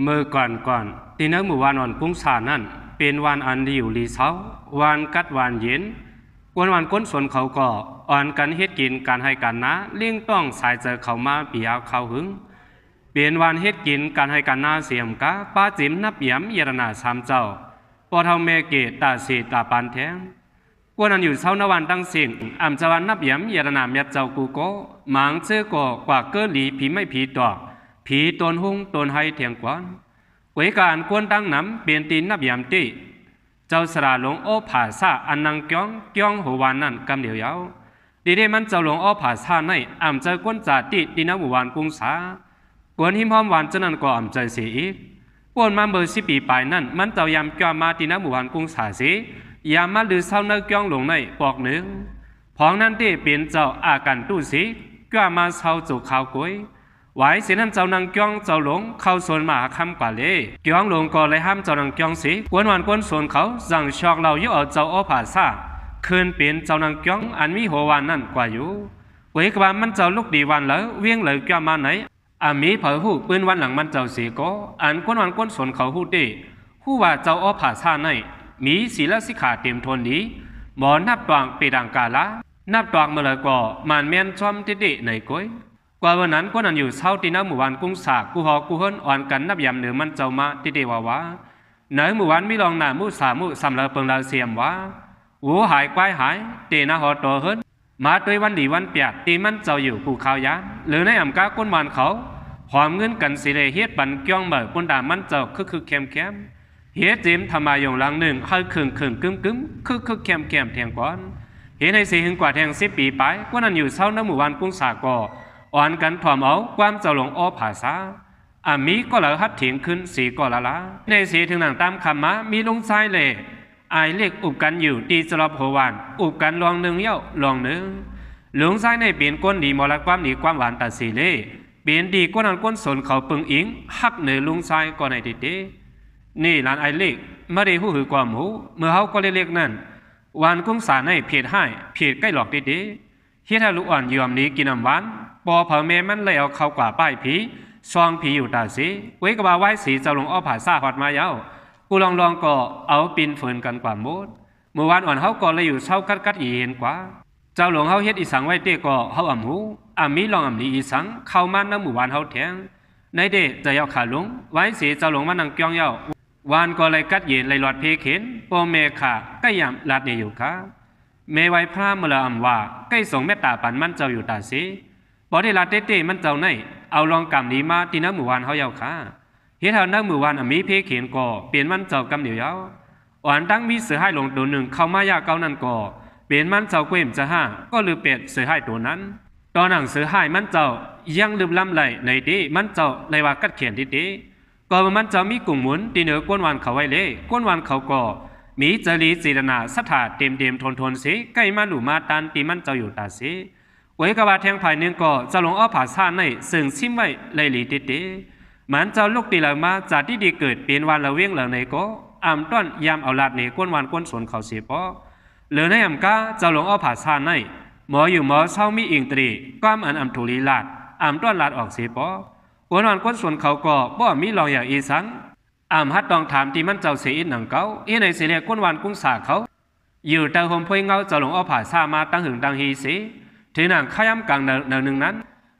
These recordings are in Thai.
เมื่อก่อนที่นักหมู่วานอ่อนกุ้งสานั่นเป็นวันอันดีอยู่ลีเช้าวันกัดวันเย็นกวนวันก้นส่วนเขาก็อ่อนกันเฮ็ดกินการให้กันนะเลี่ยงต้องสายเจอเขามาเปียเขาหึงเปลี่ยนวันเฮ็ดกินการให้กันนาเสียมกะป้าจิมนับย้ำเยรนาสามเจ้าปอเทาเมเกตาสีตาปานแทงกวนอันอยู่เช้านวันตั้งสิ่งอ่ำจวันนับย้ำเยรนาเมียเจ้ากูโกหมางเจอก็กว่าเกลีผีไม่ผีตอกผีตนหุ่งตนให้เถียงกวนเวการกวนตั้งน้ำเปลี่ยนตีนนับย้ำตีเจ้าสระหลงโอผาซาอันนังก้องหัววันนั่นกำเดียวยาวดีเดมันเจ้าหลงโอผาซาในอ่ำเจอกวนจ่าติดีนับหมู่วันกุ้งสากวนหิมหอมหวานเจ้านั่นก็อ่ำใจเสียอีกปวนมาเบอร์10 ปีไปนั่นมันเจ้ายำก้ามาดีนับหมู่วันกุ้งสาสียามมาลือเศร้าเนื้อก้องหลงในปอกหนึ่งพองนั่นที่เปลี่ยนเจ้าอาการตู้สีก้ามาเศร้าจุกข้าวกุ้ยไว้เสียนั่นเจ้านางก้องเจ้าหลงเข้าสวนมาคำกว่าเลยก้องหลงก็เลยห้ามเจ้านางก้องสีกวนวันกวนสวนเขาสั่งชอกเราเยอะเจ้าอ้อผาซาคืนเปลี่ยนเจ้านางก้องอันมีหัววันนั่นกว่าอยู่เว้ยกว่ามันเจ้าลูกดีวันแล้วเวียงเลยก้ามาไหนอามีเผยหูปืนวันหลังมันเจ้าสีก็อันกวนวันกวนสวนเขาหูดีหูว่าเจ้าอ้อผาซาในมีศีลสิกขาเต็มทนนี้หมอนับตวงปีดังกาละนับตวงเมื่อไรก็มันเมียนชอมติดในก้อยกว่าวันนั้นก็นั่นอยู่เช้าตีน้ำหมู่วันกุ้งสากกูหอกูเฮินอ่อนกันนับยำเหนือมันเจ้ามาติดว่าเหนือหมู่วันไม่ลองหน้ามู่สามู่สำเร็จเปิงเราเสียมว่าหูหายควายหายตีน่าหอตัวเฮินมาด้วยวันดีวันเปียดตีมันเจ้าอยู่กูข้าวยาหรือในอ่ำก้าก้นวันเขาหอมเงินกันสิเลยเฮ็ดปันเกี่ยงเหม่อปนด่ามันเจ้าคือเข้มเฮ็ดจิมทำมาอย่างหลังหนึ่งให้ขึงกึ้มคือเข้มแทงก้อนเฮ็ดในสีหึงกว่าแทง10 ปีไปก็นั่นอยู่เช้าน้ำหมู่วันกุ้งสากอ่อนกันถ่อมเอาความเจ้าหลงอ้อผาซาอามีก็เหลือฮัดเถียงขึ้นสีก็ละในสีถึงหนังตามคำมามีลงซ้ายเลยไอเล็กอุบกันอยู่ตีสลับหัววันอุบกันลองหนึ่งเย้าลองหนึ่งหลงซ้ายในเปลี่ยนก้นดีมอลความดีความหวานตัดสีเล่เปลี่ยนดีก้นนั้นก้นสนเขาปึงอิงฮักเหนือลงซ้ายก็ในติดนี่หลานไอเล็กไม่ได้หูหือความหูเมื่อเขาก็เล็กนั่นวันกุ้งสาในเพียดให้เพียดใกล้หลอกติดเฮ็ดให้ลูกอ่อนยอมนี้กินน้ำหวานปอเผาแม่มันเลยเอาเข้ากว่าป้ายผีซองผีอยู่ตาสีไว้กว่าไว้สีเจ้าลงอ้อผาซาหอดมายาวกูลองก็เอาปีนฝืนกันกว่าหมดเมื่อวานอ่อนเขาก็เลยอยู่เศร้ากัดอีเห็นกว่าเจ้าหลงเขาเฮ็ดอีสังไว้เต้ก็เขาอ่ำหูมีลองอ่ำนี้อีสังเข้ามาน้ำหมู่วานเขาแทงในเดจะยาวขาลงไว้สีเจ้าหลงมานั่งจ้องยาววานก็เลยกัดเย็นเลยหลอดเพเข็นปอเมขาก็ยามลาดเนี่ยอยู่ค่ะเมไว้พระเมื่ออ่ำว่าใกล้ส่งแม่ตาปันมันเจ้าอยู่ตาสีบอได้ลาเต้มันเจ้าในเอาลองกำนี้มาตีน้ำหมู่วานเขายาวค่ะเฮ็ดเอาน้ำหมู่วานมีเพเขียนก่อเปลี่ยนมันเจ้ากำเดียวยาวอ่อนตั้งมีเสือให้ลงตัวหนึ่งเข้ามายาเก้านั่นก่อเปลี่ยนมันเจ้าเกวมจะห้าก็ลือเป็ดเสือให้ตัวนั้นตอนหนังเสือให้มันเจ้ายังลืมล้ำไหลในดีมันเจ้าเลยว่ากัดเขียนดีก็มันเจ้ามีกลุ่มหมุนตีเหนือก้นวานเขาไว้เลยก้นวานเขาก่อมีจรีจีรนาสถาเต็มทนสีใกล้มาหลู่มาตันตีมันเจ้าอยู่ตาสีไว้กว่าแทงภายหนึ่งก็จะลงอ้อผาซาในซึ่งซิมไว้เลยหลีติมันเจ้าลูกตีเหล่ามาจากที่ดีเกิดเป็นวันละเวียงเหล่าในก็ต้นยามเอาลาดในก้นวันก้นสวนเขาเสียปอเหลือในก้าจะลงอ้อผาซาในหมออยู่หมอเศร้ามีอิงตรีก้ามถูลีลาดต้นลาดออกเสียปอก้นวันก้นสวนเขาก็บ่มีลองอย่างอีสังฮัดตองถามที่มันเจ้าเสียอินหนังเก้าในเสียก้นวันกุ้งสาเขาอยู่แต่ห่มพวยเงาจะลงอ้อผาซามาตั้งหึงดังฮีสีถือหนังขย้ำกลางหนึ่งนั้น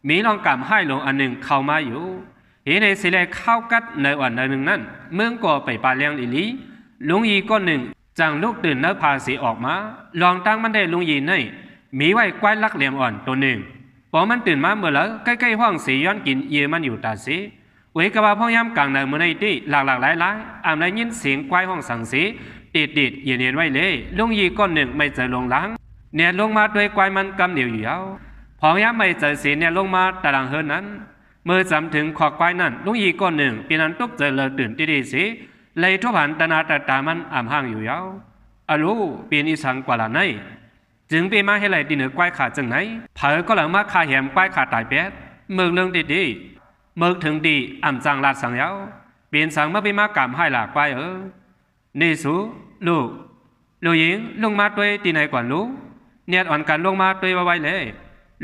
มีลองกำให้ลงอันหนึ่งเข้ามาอยู่ในสิเลเข้ากัดในวันหนึ่งนั้นเมืองก่อไปปาเลี้ยงอีลีลุงยีก้อนหนึ่งจังลูกตื่นเนื้อพาสีออกมาลองตั้งมันได้ลุงยีในมีไว้ควายลักเหลี่ยมอ่อนตัวหนึ่งพอมันตื่นมาเมื่อแล้วใกล้ๆห้องสีย้อนกินเยื่อมันอยู่ตาสีเวกว่าพ่อย่ำกลางในเมื่อในที่หลากหลายได้ยินเสียงควายห้องสั่งสีติดเย็นไว้เลยลุงยีก้อนหนึ่งไม่เจอลงล้างเนี่ยลงมาด้วยควายมันกำเดียวอยู่แล้วพอย่ำไม่เจอสีเนี่ยลงมาตารางเฮินนั้นเมื่อจำถึงขอกควายนั้นลุงยีก้อนหนึ่งปีนั้นตกเจอเลยตื่นดีสีเลยทุบหันตาตามันห่างอยู่ยาวอรู้ปีนอีสังกว่าละไนจึงไปมาให้ไหลดินเหนือควายขาจังไหนเผอก็หลังมาขาแหมควายขาตายแป๊ดเมืองเรื่องดีเมืองถึงดีจังลาดสังยาวเปลี่ยนสังมาไปมากำให้หลากควายนี่สูลูกหญิงลงมาด้วยตีไหนกว่าลูกเนี่ยอ่อนกันลงมาด้วยไว้เลย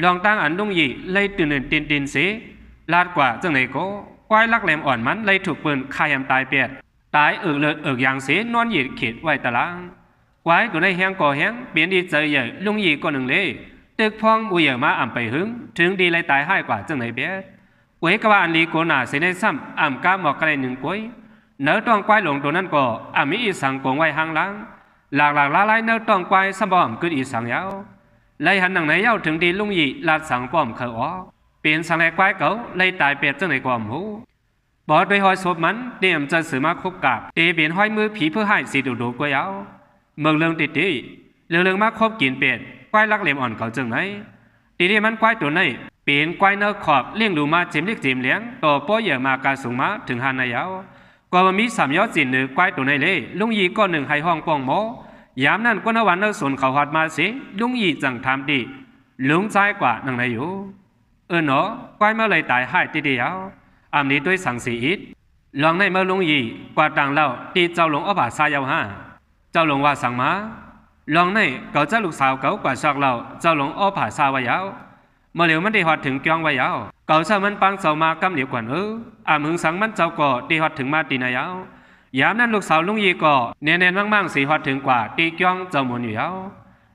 ลองตั้งลุงยีเลยตื่นตีนสีลาดกว่าจังไหนก็ ควายลักแหลมอ่อนมันเลยถูกปืนฆ่ายำตายเปียดตายเลือดอย่างเสียนอนหยีดขีดไว้ตารางควายตัวในแห้งก่อแห้งเปลี่ยนดีเจอใหญ่ลุงหยีก็หนึ่งเลยตึกพองบุยเหยมาอ่ำไปหึงถึงดีเลยตายให้กว่าจังไหนเปียดกวยกว่าอันลีโกนาเสนซ้ำอ่ำก้าหมอกกระไรหนึ่งกวยเนื้อต้องควายหลงตัวนั้นก็อ่ำมีอีสังกงไว้ห่างล้างหลากละลายเนื้อต้องควายสมบอมขึ้นอีสังยาวเลยหันหนังไหนเย้าถึงดีลุงหยีลาดสังป้อมเขาอ๋อเปลี่ยนสังแหลกควายเก่าเลยตายเปียดจังไหนกว่าหูบอดไปหอยศพมันเตรียมจะสืบมาคบกับเตเปลี่ยนห้อยมือผีเพื่อให้สีดูดูกวยเอาเมืองเรื่องติเรื่องมาคบกินเป็ดควายลักเหลี่ยมอ่อนเขาจังไหนตีมันควายตัวไหนเปลี่ยนควายเนื้อขอบเลี้ยงดูมาจิ้มเล็กจิ้มเลี้ยงต่อป้อเหยื่อมากาสูงมาถึงหันนายเอาก็มีสามยอดจีนหนึ่งควายตัวไหนเลยลุงยีก็หนึ่งให้ห้องป้องหมอยามนั้นก็นวันเนื้อส่วนเขาหัดมาสิลุงยีจังทำดีลุงใจกว่านังไหนอยู่เนาะควายเมื่อไรตายให้ตีเดียวอันนี้ด้วยสังสีอิดลองในเมื่อลุงยีกว่าต่างเล่าตีเจ้าหลงอ้อผาซายาวห้าเจ้าหลงว่าสั่งมาลองในเก่าเจ้าลูกสาวเก่ากว่าชอกเราเจ้าหลงอ้อผาซาไว้ยาวเมื่อเหลียวมันได้หอดถึงกองไว้ยาวเก่าเจ้ามันปังเจ้ามากำเหลียวกว่ามึงสังมันเจ้าก่อตีหอดถึงมาตีนายาวยามนั้นลูกสาวลุงยีก่อเนียนมั่งสีหอดถึงกว่าตีกองเจ้าหมุนอยู่ยาว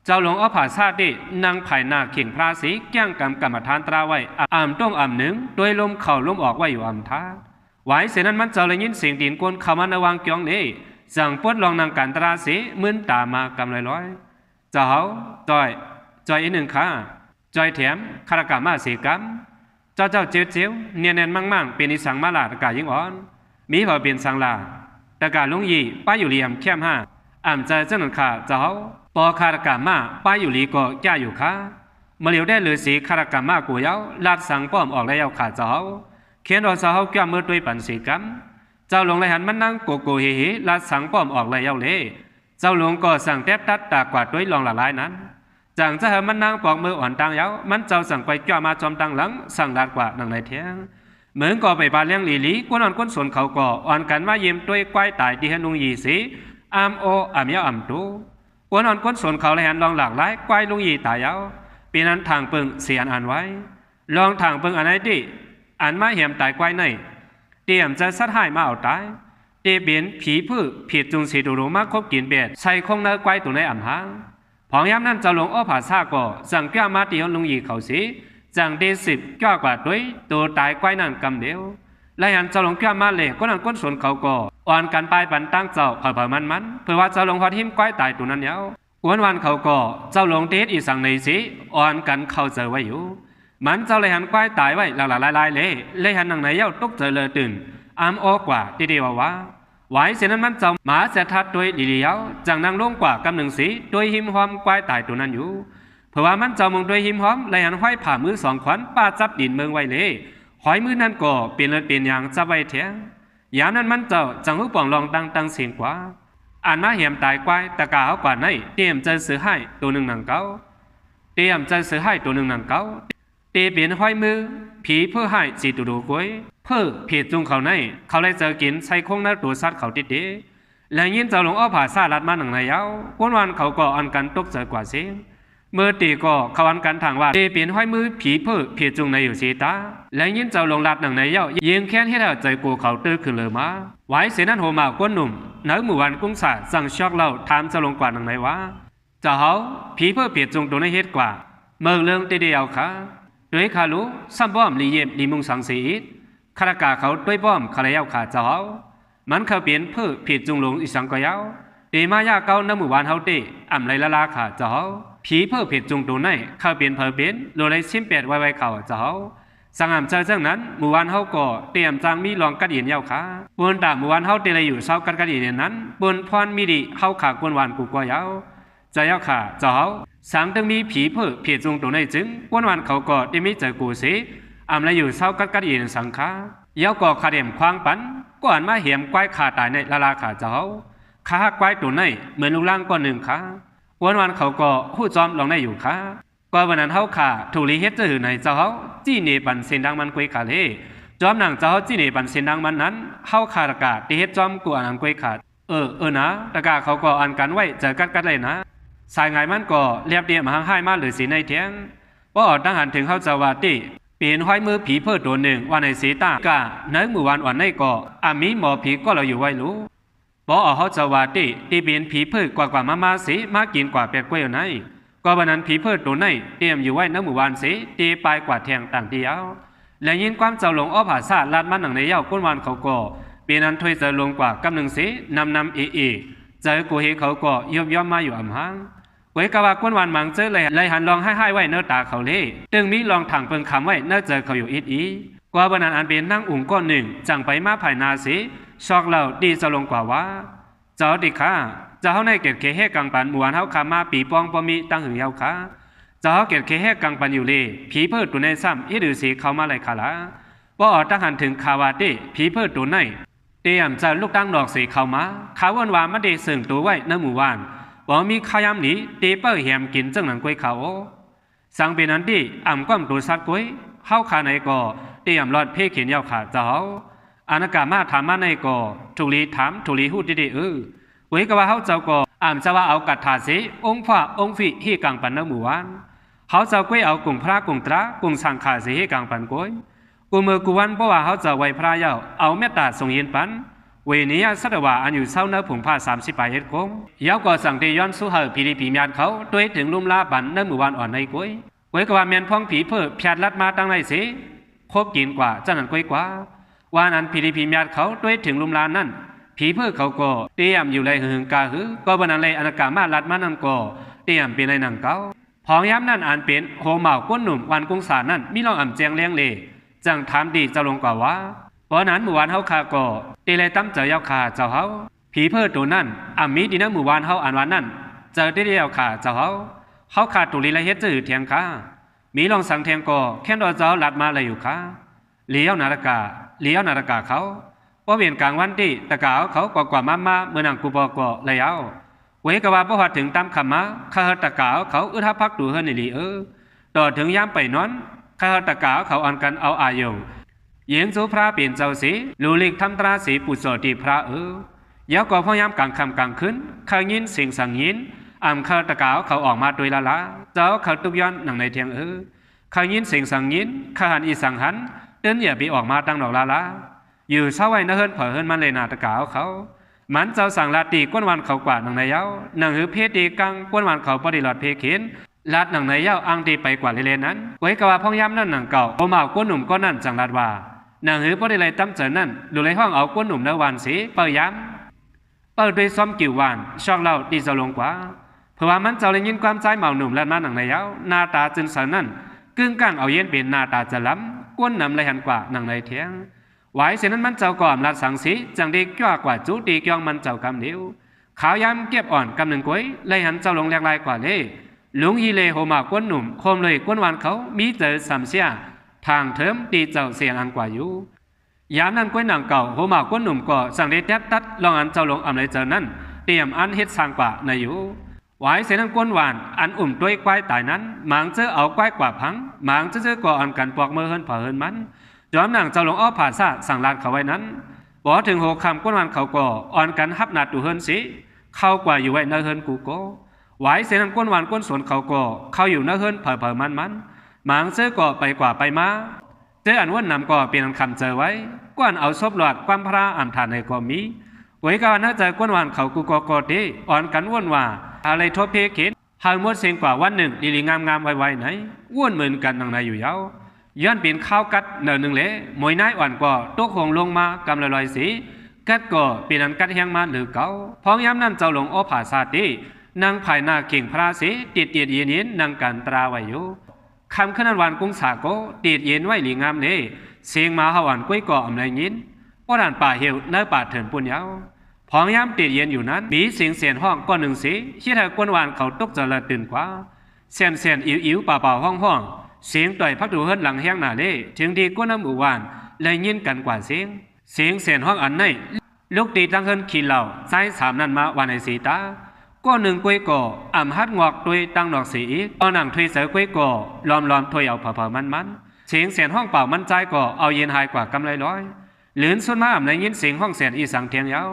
เจ้าหลงอ้อผาซาดินางไผ่นาเข่งพระสีแก้งกรรมฐานตราไว้ต้องหนึ่งโดยลมเข่าลมออกไว้อยู่ท้าไว้เสนั้นมันเจ้าเลยยินเสียงดินกวนเข้ามาในวังกองนี้สั่งปดลองนางการตราสีมึนตามากำลอยเจ้าจอยอีกหนึ่งค่ะจอยแถมคารากามาสีกำเจ้าเจียวเนียนมั่งเป็นนิสังมาลาตะกายิ่งอ่อนมีพอเป็นสังลาตะกาลุงยีป้าอยู่เหลี่ยมเข้มห้าใจเจ้าหนึ่งค่ะเจ้าปอคารากามาป้าอยู่ลีก็แก่อยู่ค่ะเมื่อเหลียวได้เลยสีคารากามากูเย้าลาดสังป้อมออกแล้วขาเจ้าเขียนรอเจ้าแก่เมื่อด้วยปันสีกำเจ้าหลงเลยหันมันนั่งโกเฮลาดสังป้อมออกแล้วเลยเจ้าหลงก็สั่งแทบตัดตากวาดด้วยลองหลายนั้นจังจะเห็นมันนั่งปอกมืออ่อนตังเย้ามันเจ้าสั่งไปแก่มาจอมตังหลังสั่งลาดกว่านังในเทียงเหมือนก็ไปบาเลี้ยงลีก้นอ่อนก้นส่วนเขาก็อ่อนกันว่าเยี่ยมด้วยควายตายที่เห็นลุงยีสีโอยาตูกวนอ่อนก้นส่วนเขาเลยหันลองหลากหลายควายลุงยีตายเย้าปีนั้นทางเปิงเสียนอ่านไว้ลองทางเปิงอันไหนดิอันมาเหี่ยมตายควายในเตรียมจะสัดให้มาเอาตายเตเบียนผีพื้ผิดจุงสีดูรู้มากคบกินเบียดใส่คงเนื้อควายตัวในอ่ำหางพองย้ำนั้นเจ้าหลงอ้อผาซาก็สั่งแก้วมาตีลุงยีเขาสีจังเดสิบแก้วกว่าด้วยตัวตายควายนั่นกำเดียวและหันเจ้าหลงแก้วมาเลยก็นั่นก้นส่วนเขาก็อ่อนกันไปปันตั้งเจ้าเผามันเพื่อว่าเจ้าหลงพอทิมควายตายตัวนั้นเย้าวันเขาก็เจ้าหลงเทศอีสังในสีอ่อนกันเข้าเจอไว้อยู่มันเจ้าเลยหันควายตายไว้หลายเลยหันนังไหนเย้าตกเจอเลยตื่นโอกว่าที่เดียวว่าไว้เสียนั้นมันเจ้าหมาเสทัดด้วยลีเลี้ยวจังนางลงกว่ากำหนึ่งสีด้วยหิมหอมควายตายตัวนั้นอยู่เพราะว่ามันเจ้ามองด้วยหิมหอมเลยหันห้อยผ่ามือสองขวัญป้าจับดินเมืองไว้เลยหอยมือนั้นก็เปลี่ยนเลยเปลี่ยนอย่างจับไว้เถียงยามนั้นมันเจ้าจังหุบป่องลองตั้งเสียงกว่ามาเหี่ยมตายควายตะกาเอากว่าในเตรียมจะซื้อให้ตัวหนึ่งหนังเก้าเตรียมจะซื้อให้ตัวหนึ่งหนังเก้าเตเปลี่ยนห้อยมือผีเพื่อให้สีตูดูกวยเพื่อผิดจุงเขาในเขาเลยเจอกินใส่คงนัดตัวซัดเขาติดแล้วยินเจ้าหลงอ้อผาซาลัดมาหนังในเย้าวันเขาก็อันกันตกเจอกว่าเสียงเมื่อตีก็เขาอันกันทางว่าเตเปลี่ยนห้อยมือผีเพื่อผิดจุงในอยู่สีตาแล้วยินเจ้าหลงลัดหนังในเย้ายิงแค้นให้เธอใจกูเขาตื้อขึ้นเลยมาไว้เสียนั้นโหมาก้นหนุ่มเนื้อหมู่วันกุ้งสาสั่งช็อกเล่าถามเจ้าหลงกว่าหนังในว่าเจ้าเขาผีเพื่อผิดจุงตัวในเฮ็ดกว่าเมื่อเรื่องตีเดียวค่ะด้วยขาลุซ้ำป้อมลีเย็บลีมุงสังสีคารากาเขาด้วยป้อมคารยาวขาเจ้ามันเขาเปลี่ยนเพื่อผิดจุงหลงอีสังก็ยาวตีมายาเก้าน้ำหมู่บ้านเขาตีไรละขาเจ้าผีเพื่อผิดจุงตัวในเขาเปลี่ยนเปลี่ยนโดยเลยชิมเป็ดไว้เขาเจ้าสังหารเจอเจ้านั้นหมู่บ้านเขาก็เตรียมจังมีลองกัดเย็นยาวขาบนตาหมู่บ้านเขาเตยอยู่เศร้ากัดเย็นนั้นบนพรมีดีเขาขากวนวานกูก็ยาวใจยาวขาเจ้าสังตึงมีผีเพื่อผิดจุงตัวในจึงวันเขาก็ได้ไม่เจอกูสิไรอยู่เศร้ากัดเย็นสังขายาวก็ขาเดี่ยมควางปันก่อนมาเหี่ยมควายขาตายในละลาขาเจ้าขาควายตัวในเหมือนลูกล่างก้อนหนึ่งขาวันเขาก็หู้จอมลองได้อยู่ขาก็วันนั้นเขาขาถูกลีเฮ็ดจะหือในเจ้าเขาจี้เนปันเส้นดังมันกุยขาเลจอมหนังเจ้าเขาจี้เนปันเส้นดังมันนั้นเขาขาตะกาที่เฮ็ดจอมกูอันกุยขาดนะตะกาเขาก็อันกันไว้เจอกัดเลยนะสายไงมันก็เรียบเรียบมาให้มาหรือสีในเทียงว่าอดตั้งหันถึงเขาจะว่าตี เปลี่ยนห้อยมือผีเพื่อตัวหนึ่งวันในสีตากะเนื้อมือวันอ่อนในก่ออามีหมอผีก็เราอยู่ไว้รู้บอกเขาจะว่าตีเปลี่ยนผีเพื่อกว่ามาสีมากินกว่าเป็ดกล้วยไหนก็วันนั้นผีเพื่อตัวไหนเตรียมอยู่ไว้เนื้อมือวันสีตีปลายกว่าแทงต่างเดียวและยินความเจ้าหลงอ้อผาซาลาดมันหนังในเย้าก้นวันเขาก็เปลี่ยนนั้นถอยจะลงกว่ากำหนึ่งสีนำเจอกูเฮเขาก็ย่อมมาอยู่อ่ำห้างไว้กว่าก้นวันมังเจอเลยหันลองให้ไว้เนื้อตาเขาเล่ตึงมีลองถังเปิงคำไว้เนื้อเจอเขาอยู่อีกว่าวันนั้นอันเป็นนั่งอุ่งก้อนหนึ่งจังไปมาภายนาสีชอกเราดีจะลงกว่าว่าเจ้าดิค่ะเจ้าในเกตเคเฮกังปันหมู่วันเฮาขามาปีปองปมีตั้งหึงเยาค่ะเจ้าเกตเคเฮกังปันอยู่เลยผีเพื่อตัวในซ้ำอีดือสีเขามาเลยค่ะละว่าออกตั้งหันถึงคาวาติผีเพื่อตัวในเตรียมจะลูกตั้งดอกสีเข้ามาขาวันวาไม่ได้สึ่งตัวไว้ในหมู่บ้านบ่มีขยำหนีตีเปิ้ลแหมกินจังหนังกล้วยเขาสังเป็นนั้นที่อ่ำก้อมตัวสัตว์กล้วยเข้าขาในก่อเตรียมรอดเพ่เขียนยาวขาเจ้าอานากามาถามมาในก่อทุลีถามทุลีหูดีเว้ยก็ว่าเขาเจ้าก่ออ่ำจะว่าเอากัดถาสีองค์ฟ้าองค์ฝีที่กลางปันในหมู่บ้านเขาเจ้ากล้วยเอากุ่งพระกุ่งตรากุ่งสังขาสีที่กลางปันกล้วยกูมือกูวันเพราะว่าเขาจะไว้พระเย้าเอาเมตตาทรงยินปันเวนียสัตว่าอันอยู่เศร้าเนื้อผงผ้า30 ปลายเฮ็ดโกงยาวก่อสั่งเตย้อนสู้เหอผีดีผีเมียนเขาด้วยถึงลุ่มลาบันเนื้อหมู่บ้านอ่อนในกล้วยไว้ก็ว่าเมียนพ้องผีเพื่อพยาดลัดมาตั้งไรสิคบกินกว่าเจ้านั้นกล้วยกว่าว่านั้นผีดีผีเมียนเขาด้วยถึงลุ่มลานั่นผีเพื่อเขาก็เตรียมอยู่ไรหึงกาหือก็บันอะไรอนากามาลัดมานั่นก็เตรียมเป็นไรหนังเก่าพองย้ำนั่นอ่านเป็นโฮเหมาก้นหนุ่มวันกุ้งสานั่นมิลองอ่ำแจงเลี้ยงเลจังถามดีจะลงกว่าว่าเพราะนั้นหมู่บ้านเฮาคาก็ตีเลยตั้มเจอยาวขาเจ้าเฮาผีเพื่อตัวนั่นอ่ำมีดีนะหมู่บ้านเฮาอ่านวันนั่นเจอได้ยาวขาเจ้าเฮาขาตุลีละเฮ็ดจื้อเถียงขามีลองสังเทียงก็แค่ดอเจ้าลัดมาเลยอยู่ขาเลี้ยวนาฬิกาเขาว่าเวียนกลางวันที่ตะกาวเขากว่ามาเมื่อนังกูบอกก็เลยเอาเวกว่าพอถึงตามคำมาข้าตะกาวเขาอึดพักดูเฮือนนี่ต่อถึงยามไปนอนข้าตะกาวเขาอ่อนกันเอาอายงเย็นสูพระเปลี่ยนเจ้าสีลูลิกทำตราสีปุโสติพระยาวก็พยายามกลางคำกลางคืนข้ายินเสียงสั่งยินอ่ำข้าตะกาวเขาออกมาโดยละเจ้าเขาตุกย้อนหนังในเทียงข้ายินเสียงสั่งยินข้าหันอีสังหันเดินอย่าไปออกมาตั้งดอกละอยู่เศร้าไว้นะเฮิรนเผอเฮิรนมันเลยนาตะกาวเขามันเจ้าสั่งลาตีก้นวันเขากว่าหนังในเย้าหนังหือเพศดีกังก้นวันเขาปฏิหลอดเพเขียนลาดหนังในเย้าอังตีไปกว่าเลนั้นไว้กว่าพ่องย้ำนั่นหนังเก่าโอมาก้นหนุ่มก้นนั่นจังลาดว่าหนังหือปฏิไลตั้มเจอนั่นดูในห้องเอาก้นหนุ่มในวันสีเปิดย้ำเปิดด้วยซ้อมกิ่ววันชอกเล่าดีจะลงกว่าเพราะว่ามันเจ้าเลยยินความใจเมาหนุ่มและมาหนังในเย้าหน้าตาจึงเสนั่นกึ่งกลางเอาเย็นเป็นหน้าตาจะล้ำก้นนำเลยหันกว่าหนังในเทียงไว้เสียนั้นมันเจ้าก่อมลาดสังสีจังดีกว่าจุดีกยองมันเจ้ากำเดียวขาวยำเก็บอ่อนกำหนึ่งก้อยเลยหันเจ้าลงแรงลายกว่าเล่ลุงยีเลโฮมาก้นหนุ่มโคมเลยก้นวันเขามีเจอสามเสียทางเถิมตีเจ้าเสียงอันกว่าอยู่ยามนั้นก้อยหนังเก่าโฮมาก้นหนุ่มก็สั่งได้แทบตัดลองอันเจ้าลงอำเลยเจอนั้นเตรียมอันเฮ็ดสร้างกว่าในอยู่ไว้เสียนั้นก้นหวานอันด้วยควายตายนั้นหมางเจอเอาควายกว่าพังหมางเจอก่ออันกันปอกมือเฮินเผอเฮินมันจอมหนังเจ้าหลงอ้อผ่าซาสั่งลาดเขาไว้นั้นบอกถึงหกคำก้นวันเขาก็อ่อนกันฮับนาดดูเฮินสิเข้ากว่าอยู่ไว้ในเฮินกูโกไว้เสียนั้นก้นวันก้นสวนเขาก็เข้าอยู่ในเฮินเผอมันหมางเจอก่อไปกว่าไปมาเจออันว่านำก่อเป็นคำเจอไว้กวนเอาซบหลอดความพระอ่ำทานในก็มีไว้ก็น่าจะก้นวันเขากูก็ดีอ่อนกันว่นว่าอะไรทบเพเข็นหายมดเสียงกว่าวันหนึ่งลีงามไว้ไหนว่นเหมือนกันดังในอยู่ยาวย้อนเป็นข้าวกัดเนินหนึ่งเละมวยน้ายอ่อนกว่าตกหงลงมากำลอยสีกัดก่อเป็นอันกัดแห้งมาหรือเก่าพ้องย้ำนั่นเจ้าหลงอ้อผาซาตีนางภายหน้าเก่งพระสีติดเย็นนางกันตราไว้อยู่คำขนาดวันกุ้งสาโกติดเย็นไว้หลีงามเน่เสียงมาหวันกุ้ยก่ออำไรยินป้อด่านป่าเหี่ยวเนื้อป่าเถินปุ่นยาวพ้องย้ำติดเย็นอยู่นั้นมีเสียงเสียนห้องก้อนหนึ่งสีที่เธอกวนวานเขาตกจะละตื่นกว่าเสียนอิ๋วเปล่าห้องเสียงต่อยพักดูเฮิรนหลังแห้งหนาเล่ถึงดีก้นน้ำหมู่วานเลยยินกันกว่าเสียงเสียนห้องอันในลูกตีตั้งเฮิรนขีเหล่าใจสามนั่นมาวันในสีตาก็หนึ่งกุ้ยก่ออ่ำฮัดงอกด้วยตั้งดอกสีอีกตอนหนังถุยเสือกุ้ยก่อล้อมถุยเอาเผามันเสียนห้องเป่ามันใจก่อเอาเย็นหายกว่ากำไรร้อยหลืนสุดมาอ่ำในยินเสียงห้องเสียนอีสังเทียงยาว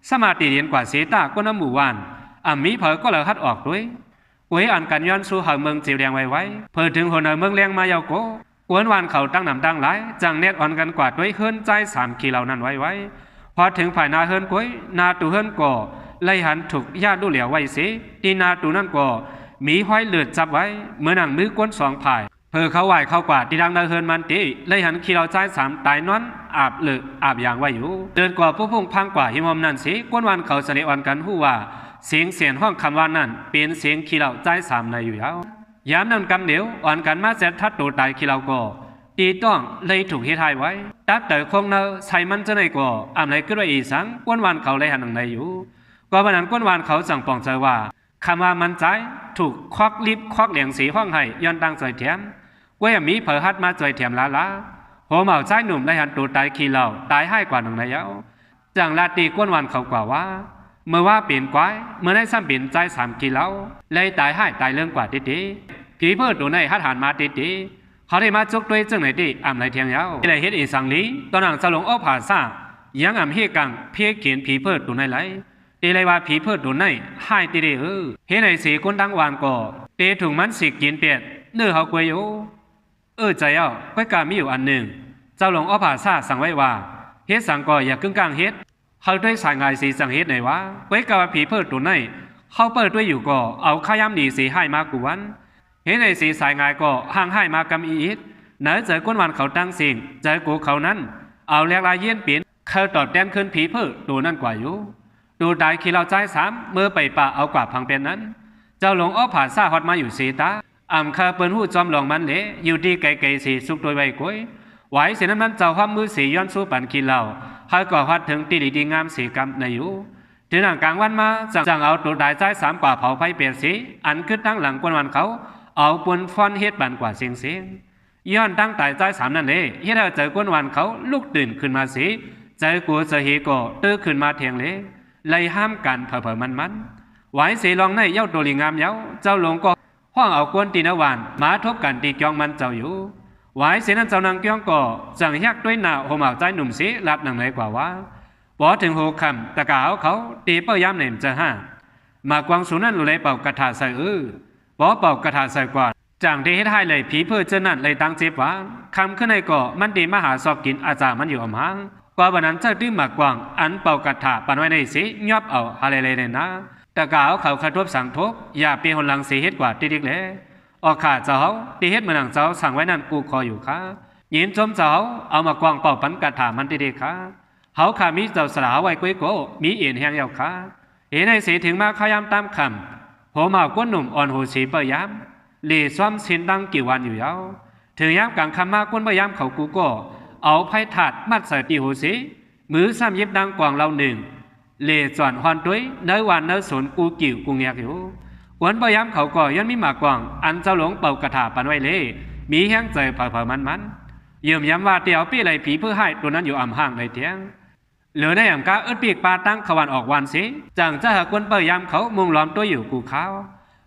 สมาติเย็นกว่าสีตาก็น้ำหมู่วานอ่ำมีเผอก็เลยฮัดออกด้วยไว้อ่านกันย้อนสู่หางเมืองจีวแดงไว้เพื่อถึงหัวหน้าเมืองแรงมายาวโก กวนวานเขาตั้งนำตั้งหลายจังเน็ตอ่อนกันกว่าด้วยเฮิรนใจ3 ขีเหล่านั้นไว้พอถึงภายนาเฮิรนก้อยนาตูเฮิรนก่อไล่หันถูกญาติดูเหลียวไว้สิตีนาตูนั่นก่อมีห้อยเลือดจับไว้เมื่อหนังมือกวน2 ภายเพอเขาไหวเข้ากว่าที่ดังนาเฮิรนมันตีไล่หันขีเหล่าใจ3ตายนอนอาบเลืออาบอย่างไว้อยู่เดินกว่าผู้พุ่งพังกว่าหิมอมนั่นสิกวนวานเขาเสน่ห์อ่อนกันหู้ว่าเสียงเสียนห้องคำว่านั่นเป็นเสียงขีเหล่าใจ3ในอยู่ยาวยามนั้นกำเดียวอ่อนกันมาเสร็จทัดตัวตายขีเหล่าก็ตีต้องเลยถูกเฮ็ดให้ไว้ตัดแต่คงเนอใส่มันจะไหนก็อำไรก็ด้วยอีสังกวนวานเขาเลยหันหนังในอยู่ก็วันนั้นกวนวานเขาสั่งปองใจว่าคำว่ามันใจถูกควักลิบควักเหลียงสีห้องให้ย้อนตั้งใจเทียมเว้ยมีเผอฮัดมาใจเทียมละหัวเหมาใจหนุ่มเลยหันตัวตายขี้เหล่าตายให้กว่าหนังในเย้าจังลาตีกวนวานเขากว่าว่าเมื่อว่าเปลี่ยนกวายเมื่อได้ซ้ำเปลี่ยนใจ3 ขี้เหล่าเลยตายให้ตายเรื่องกว่าดีผีเพื่อตัวในฮัดหันมาดีเขาได้มาจกด้วยจังไหนดีอ่ำไรเทียงยาวอะไรเฮ็ดอีสังลีตอนหลังจะลงอ้อผ่าซ่ายังอ่ำเฮกังเพียเขียนผีเพื่อตัวในไหลตีเลยว่าผีเพื่อตัวในให้ตีเดเฮ็ดในสีคนตั้งวานก่อเตถุงมันสิกินเปียดเนื้อเขากวยอยู่ใจเอาก้อยกามีอยู่อันหนึ่งเจ้าหลงอ้อผ่าซ่าสั่งไว้ว่าเฮ็ดสั่งก่ออย่ากึ่งกลางเฮ็ดเขาด้วยสายงานสีสั่งเฮ็ดไหนวะก้อยกาผีเพื่อตัวในเขาเปิดด้วยอยู่ก่อเอาขย้ำดีสีให้มากกวนเห็นในสีสายงายก็ห่างให้มากำอีดเนื้อเจอก้นวันเขาตั้งสิ่งเจอกูเขานั้นเอาแลกลายเย็นเปลี่ยนเขาตอดแดนขึ้นผีเพื่อดูนั่นกว่าอยู่ดูได้ขี้เราใจ3เมื่อไปป่าเอากว่าพังเป็นนั้นเจ้าหลงอ้อผ่าซ่าฮอดมาอยู่สีตาอ่ำคาเปิ้นหู้จอมหลงมันเละอยู่ดีไกลๆสีสุกโดยใบกล้วยไหวเสียนั้นมันเจ้าความมือสีย้อนสู้ปั่นขี้เราให้ก่อฮัดถึงตีดีงามสีกำในอยู่ถึงหลังกลางวันมาจังเอาตัวได้ใจ3กว่าเผาไฟเปลี่ยนสีอันขึ้นตั้งหลังก้นวันเขาเอาปนฟอนเฮ็ดบันกว่าเสียงย้อนตั้งตายใจ3นั่นเลยเฮ็ดให้เจอก้นวันเขาลุกตื่นขึ้นมาสิใจกูจะเฮก็ตื้อขึ้นมาเทียงเลยไล่ห้ามกันเผอมันไหวเสลองในเย้าตัวลิงามเย้าเจ้าหลงก็ห้องเอากวนตีนวานมาทบกันตีกยองมันเจ้าอยู่ไหวเสนั้นเจ้านางกยองก็จังยักด้วยหน้าโหมเอาใจหนุ่มสิลัดหนังไหนกว่าว่าพอถึงโหคำตะกาวเขาตีเป้ายามเหน่มจะมากวางสูนั่นเลยเป่ากระถาใส่พอเป่ากระถาใส่ก่อนจังที่ให้ให้เลยผีเพื่อเจ้านั่นเลยตั้งเจ็บว่าคำขึ้นในก่อมันดีมหาสอบกินอาจารย์มันอยู่อ่ำหางกว่าวันนั้นเจ้าดื้อมากกวางอันเป่ากระถาปันไว้ในสิยอบเอาอะไรเลยเนี่ยนะแต่กาวเขาขัดทบสั่งทบอย่าเปียหนหลังสีเฮ็ดกว่าติดเลยออกขาเจ้าตีเฮ็ดเหมือนหลังเจ้าสั่งไว้นั่นกูคออยู่ค่ะยิ้มชมเจ้าเอามากวางเป่าปันกระถามันติดค่ะเขาขามีเจ้าสลาไว้กุ้ยโกมีเอ็นแหงยาวค่ะเห็นในสีถึงมาขยามตามคำหัวหมากก้นหนุ่มอ่อนหูสีเปยย้ำหลีซ้อมสินดังกี่วันอยู่ยาวถึงย้ำกลางคำมากก้นเปยย้ำเขากูก็เอาไพ่ถาดมัดใส่ตีหูสีมือซ้ำยิบดังกวางเราหนึ่งเล่จวนฮอนด้วยเนื้อวันเนื้อสนกูกิ่วกูเงียกอยู่กวนเปยย้ำเขาก็ย้อนมีหมากกวางอันเจ้าหลงเป่ากระถาปันไว้เล่มีแห้งใจเผอมันเยี่ยมย้ำว่าเตียวปี้ไหลผีเพื่อให้ตัวนั้นอยู่อ่ำห่างในเทียงเหลือในอ่ำกาอึดปีกปลาตั้งขวันออกวันสิจังจะหากวนเปยย้ำเขามุงล้อมตัวอยู่กูเขา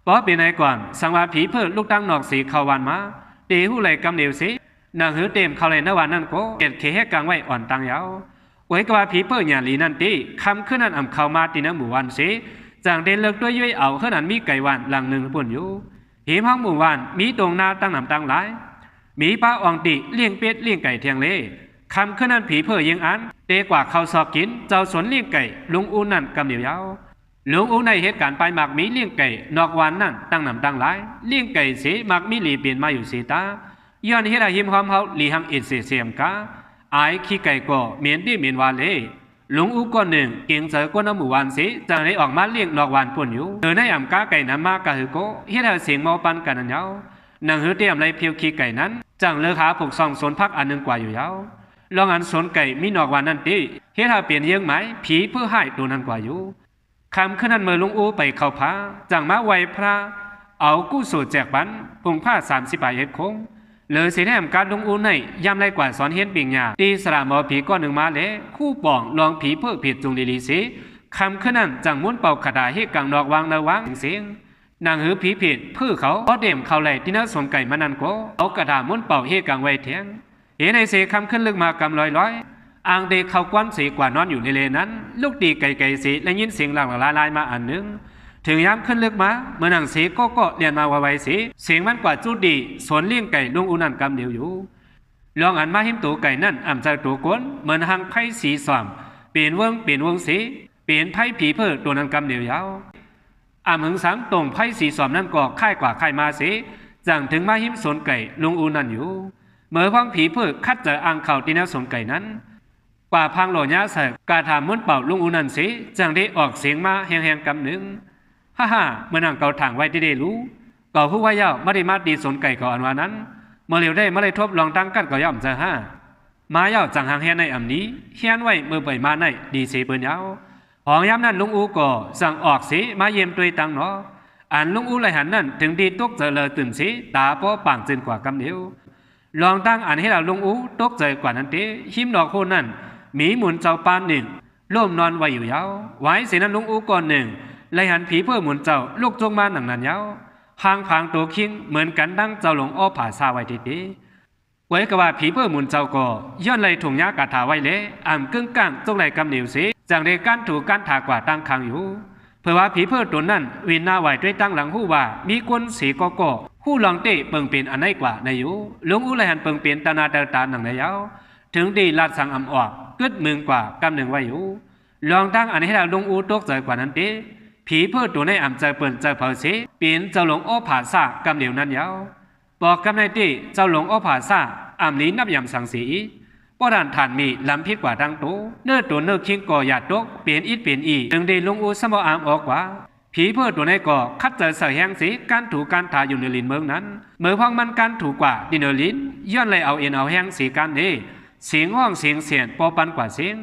เพราะปีไหนก่อนสังวาผีเพื่อลูกตั้งนอกสีเขาวันมาตีหูไหลกำเดียวสินางหือเต็มเขาเลยนวันนั่นก็เก็ดเขให้กลางไว้อ่อนตังยาวไว้กว่าผีเพื่อหยาลีนั่นตีคำขึ้นนั่นอ่ำเข้ามาตีน้ำหมู่วันสิจังเดินเลิกด้วยย้อยเอาขึ้นนั้นมีไก่วันหลังหนึ่งปุ่นอยู่หิมห้องหมู่วันมีตรงนาตั้งนำตั้งหลายมีป้าอ่องตีเลี้ยงเป็ดเลี้ยงไก่เทียงเล่คำขึ้นนั้นผีเพื่อยิงอันเตกว่าเขาสอบกินเจ้าสวนเลี้ยงไก่ลุงอูนั่นกำเดียวยาวลุงอูในเหตุการณ์ไปหมักมีเลี้ยงไก่นอกวันนั่นตั้งนำตั้งหลายเลี้ยงไก่สีหมักมีหลีเปลี่ยนมาอยู่สีตาย้อนเฮ็ดให้หิมหอมเฮาหลีหังอิดเสียมกาอายขี้ไก่ก็เหมียนที่เหมียนวาเลหลงอูก้อนหนึ่งเก่งเจอก้นน้ำหมู่วันสิจังได้ออกมาเลี้ยงนอกวันปุ่นอยู่เดินในอ่ำกาไก่น้ำมากกะหือโกเฮ็ดให้เสียงเมาปันกันนั่นยาวนังหือเตรียมไรเพียวขี้ไก่นั้นจังเลือกหาผูกซองสนพักอันหนึ่งกว่าอยู่ยาวลองอันสนไก่มีนอกวันนั่นตีเฮ็ดให้เปลี่ยนเยื่อไหมผีเพื่อให้ตัวนั้นกว่าอยู่คำขึ้นนั้นเมื่อลุงอูไปเข้าพาจังมาไวพระเอากู้สู่แจกบันพุงผ้า30 บาทเฮ็ดคงเลยสีแนมการลุงอูในยำไรกว่าสอนเฮ็ดปิงยาตีสระหมอผีก้อนหนึ่งมาเลยคู่ป่องลองผีเพื่อผิดจุงลีสีคำขึ้นนั้นจังม้วนเป่าขดาเฮ็ดกังนอกวางเนวางเสียงนางหือผีผิดเพื่อเขาเอาเด่มเขาไหลที่น่าสนไก่มานันโกเอากระดาษม้วนเป่าเฮ็ดกังไว้เทียงเห็นในเสคำขึ้นลึกมากำลอยอ่างเด็กเขากวนสีกว่านอนอยู่ในเลนั้นลูกตีไก่สีและยินเสียงหลังลายมาอันนึงถึงย้ำขึ้นลึกมาเมื่อหนังสีก็เรียนมาไวสีเสียงมันกว่าจุดดีสวนเลี้ยงไก่ลุงอุนันกำเดียวอยู่ ลองอันมาหิมตัวไก่นั่นอ่ำใจตัวก้นเหมือนหังไพ่สีสอมเปลี่ยนวงสีเปลี่ยนไพ่ผีเพื่อตัวนั้นกำเดียวยาวอ่ำหึงสังตรงไพ่สีสอมนั่นก็ค่ายกว่าค่ายมาสีจังถึงมาหิมสนไก่ลุงอูนั่นอยู่เมื่อพังผีเพื่อคัดเจออ่างเข่าที่แนวสนไก่นั้นกว่าพังหล่อยาใส่กาถามมุนเป่าลุงอูนั่นสีจังได้ออกเสียงมาแหงๆกำหนึ่งฮ่าเมื่อนางเก่าถังไว้ได้รู้เก่าผู้ว่ายาวไม่ได้มาดีสนไก่ก่อนวันนั้นเมื่อเร็วได้ไม่ได้ทบลองตั้งกันก็ย่อมจะมาเย้าจังหางเฮียนในอ่ำนี้เฮียนไว้เมื่อไปมาในดีเสียเปิ้นเย้าหองย้ำนั้นลุงอูก็สั่งออกสีมาเยี่ยมตัวตังเนาะอันลุงอูไหลหันนั่นถึงดีตกเจอเลยตื่นสีตาป้อปังจึนกว่ากำเดียวลองตั้งอันให้เราลุงอูตกเจอกว่านั้นเตหิมดอกโคนนั่นมีหมุนเจ้าปานหนึ่งร่มนอนไว้อยู่เย้าไว้เสียนั้นลุงอูก่อนหนึ่งไหลหันผีเพื่อหมุนเจ้าลูกจงมาหนังนั้นเย้าหางผางตัวคิงเหมือนกันดังเจ้าหลงอ้อผาซาไว้ทีไว้กับว่าผีเพื่อหมุนเจ้าก็ย้อนไหลถุงยากาถาไว้เละอ่ำกึ่งก้างจงไหลกำเหนียวสีจังได้การถูกการถากว่าตั้งคางอยู่เพื่อว่าผีเพื่อตัวนั้นวินหน้าไหวด้วยตั้งหลังหู้ว่ามีคนสีก็หู้ลองเตะเปิงเป็นอันไหนกว่าในอยู่หลวงอู้ไหลหันเปิงเป็นตานาเตตาหนังในยาวถึงดีลาดสังอำออกกึดมึงกว่ากำหนึ่งไว้อยู่ลองตั้งอันให้เราหลวงอู้ตกใจกว่านั้นเตผีเพื่อตัวในอ่ำใจเปิ่นใจเผาสีเปลี่ยนเจ้าหลงอ้อผาซากำเหนียวนั้นยาวบอกกำในตีเจ้าหลงอ้อผาซาอ่ำนี้นับยำสังสีป้อด่านฐานมีลำพิษกว่าดังโตเนื้อตัวเนื้อคิงก่อหยาดตกเปลี่ยนอิดเปลี่ยนอีจึงได้ลงอูสมออามออกว่าผีเพื่อตัวในก่อคัดเจอเสยแหงสีการถูกการถ่ายอยู่ในลินเมืองนั้นเมื่อพังมันการถูกกว่าดินเนอลินย้อนเลยเอาเอ็นเอาแหงสีการนี้เสียงห้องเสียงเสียนปอปันกว่าเสียง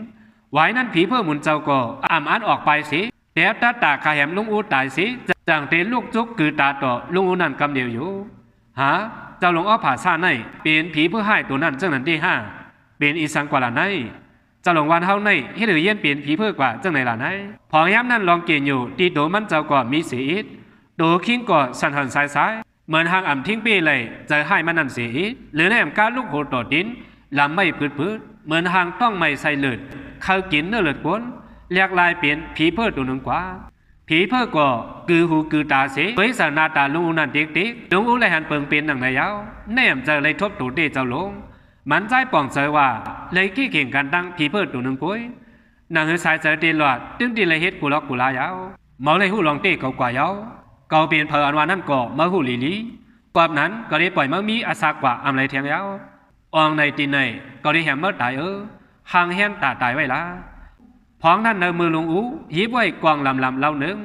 ไว้นั้นผีเพื่อหมุนเจ้าก่ออ่ำอันออกไปสีแต่ตาขาแหมลุงอูตายสิจังเตลูกจุกคือตาต่อลุงอูนั่นกำเดียวอยู่หาเจ้าหลงอ้อผาซาในเป็นผีเพื่อให้ตัวนั้นจังนั้นที่ห้าเป็นอีสังกว่าละในเจ้าหลงวันเฮาในให้หรือเย็นเป็นผีเพื่อกว่าจังไหนละในพอย้ำนั้นลองเกณฑ์อยู่ตีโตมันเจ้าก่อมีสีอิดโตคิงก่อสันหันสายเหมือนหางอ่ำทิ้งปีเลยจะให้มันนั่นสีอิดหรือแนมการลูกโหต่อดินลำไม่พืดเหมือนหางต้องไม่ใส่เลือดเข้ากินเนื้อเลือดก้นเรียกลายเปลี่ยนผีเพื่อตัวหนึ่งกว่าผีเพื่อก็คือหูคือตาเสียเผยสารนาตาลุงอูนั่นเด็กลุงอูเลยหันเปิงเป็นหนังในยาวแนมเจอเลยทบตัวเตเจ้าหลงมันใจป่องเจอว่าเลยขี้เข่งกันตั้งผีเพื่อตัวหนึ่งกุ้ยนางเฮสายเจอเตลอดตึ้งตีเลยเฮ็ดกูล็อกกูลายาวเมาเลยหูลองเตะเก่ากว่ายาวเก่าเปลี่ยนเพออันวานั่นก็มาหูลีกว่านั้นก็ได้ปล่อยมามีอาสากว่าอำไรเทียงยาวอองในตีในก็ได้แหมเมื่อตายหางแหนตายไว้ละพ้องนั่นในมือลุงอูยิบไว้กองลำเล่าหนึ่ง